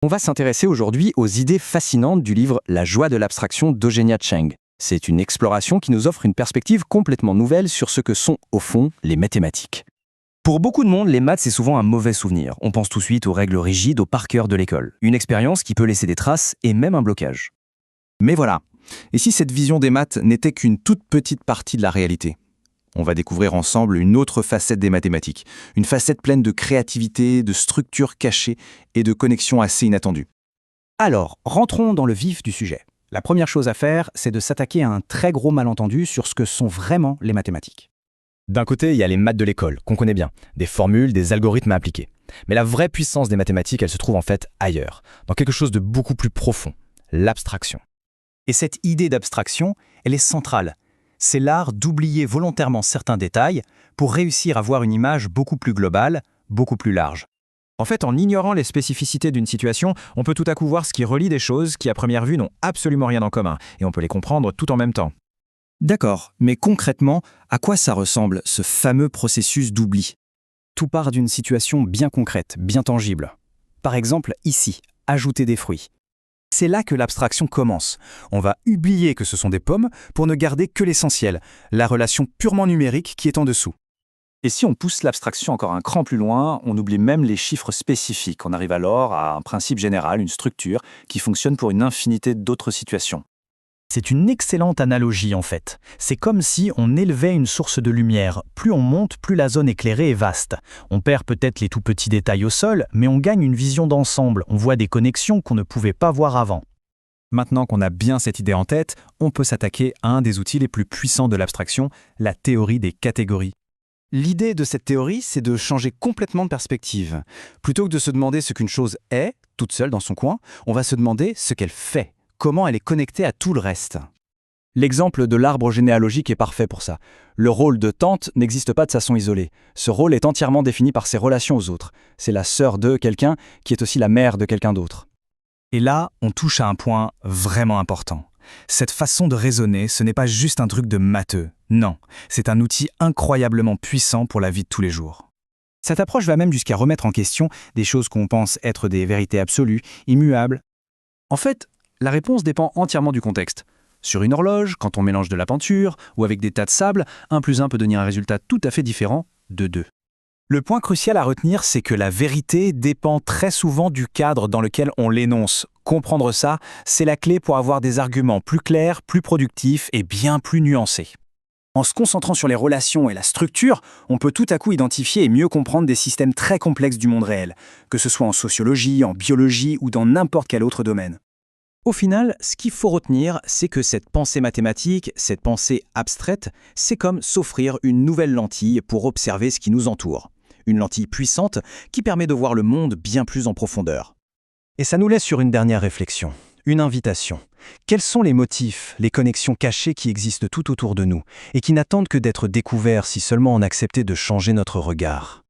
On va s'intéresser aujourd'hui aux idées fascinantes du livre La joie de l'abstraction d'Eugenia Cheng. C'est une exploration qui nous offre une perspective complètement nouvelle sur ce que sont, au fond, les mathématiques. Pour beaucoup de monde, les maths, c'est souvent un mauvais souvenir. On pense tout de suite aux règles rigides, au par cœur de l'école. Une expérience qui peut laisser des traces et même un blocage. Mais voilà, et si cette vision des maths n'était qu'une toute petite partie de la réalité? On va découvrir ensemble une autre facette des mathématiques, une facette pleine de créativité, de structures cachées et de connexions assez inattendues. Alors, rentrons dans le vif du sujet. La première chose à faire, c'est de s'attaquer à un très gros malentendu sur ce que sont vraiment les mathématiques. D'un côté, il y a les maths de l'école, qu'on connaît bien, des formules, des algorithmes à appliquer. Mais la vraie puissance des mathématiques, elle se trouve en fait ailleurs, dans quelque chose de beaucoup plus profond, l'abstraction. Et cette idée d'abstraction, elle est centrale. C'est l'art d'oublier volontairement certains détails pour réussir à voir une image beaucoup plus globale, beaucoup plus large. En fait, en ignorant les spécificités d'une situation, on peut tout à coup voir ce qui relie des choses qui, à première vue, n'ont absolument rien en commun, et on peut les comprendre tout en même temps. D'accord, mais concrètement, à quoi ça ressemble, ce fameux processus d'oubli? Tout part d'une situation bien concrète, bien tangible. Par exemple, ici, ajouter des fruits. C'est là que l'abstraction commence. On va oublier que ce sont des pommes pour ne garder que l'essentiel, la relation purement numérique qui est en dessous. Et si on pousse l'abstraction encore un cran plus loin, on oublie même les chiffres spécifiques. On arrive alors à un principe général, une structure, qui fonctionne pour une infinité d'autres situations. C'est une excellente analogie en fait. C'est comme si on élevait une source de lumière. Plus on monte, plus la zone éclairée est vaste. On perd peut-être les tout petits détails au sol, mais on gagne une vision d'ensemble. On voit des connexions qu'on ne pouvait pas voir avant. Maintenant qu'on a bien cette idée en tête, on peut s'attaquer à un des outils les plus puissants de l'abstraction, la théorie des catégories. L'idée de cette théorie, c'est de changer complètement de perspective. Plutôt que de se demander ce qu'une chose est, toute seule dans son coin, on va se demander ce qu'elle fait. Comment elle est connectée à tout le reste. L'exemple de l'arbre généalogique est parfait pour ça. Le rôle de tante n'existe pas de façon isolée. Ce rôle est entièrement défini par ses relations aux autres. C'est la sœur de quelqu'un qui est aussi la mère de quelqu'un d'autre. Et là, on touche à un point vraiment important. Cette façon de raisonner, ce n'est pas juste un truc de matheux. Non, c'est un outil incroyablement puissant pour la vie de tous les jours. Cette approche va même jusqu'à remettre en question des choses qu'on pense être des vérités absolues, immuables. En fait, la réponse dépend entièrement du contexte. Sur une horloge, quand on mélange de la peinture, ou avec des tas de sable, 1 plus 1 peut donner un résultat tout à fait différent de 2. Le point crucial à retenir, c'est que la vérité dépend très souvent du cadre dans lequel on l'énonce. Comprendre ça, c'est la clé pour avoir des arguments plus clairs, plus productifs et bien plus nuancés. En se concentrant sur les relations et la structure, on peut tout à coup identifier et mieux comprendre des systèmes très complexes du monde réel, que ce soit en sociologie, en biologie ou dans n'importe quel autre domaine. Au final, ce qu'il faut retenir, c'est que cette pensée mathématique, cette pensée abstraite, c'est comme s'offrir une nouvelle lentille pour observer ce qui nous entoure. Une lentille puissante qui permet de voir le monde bien plus en profondeur. Et ça nous laisse sur une dernière réflexion, une invitation. Quels sont les motifs, les connexions cachées qui existent tout autour de nous et qui n'attendent que d'être découverts si seulement on acceptait de changer notre regard ?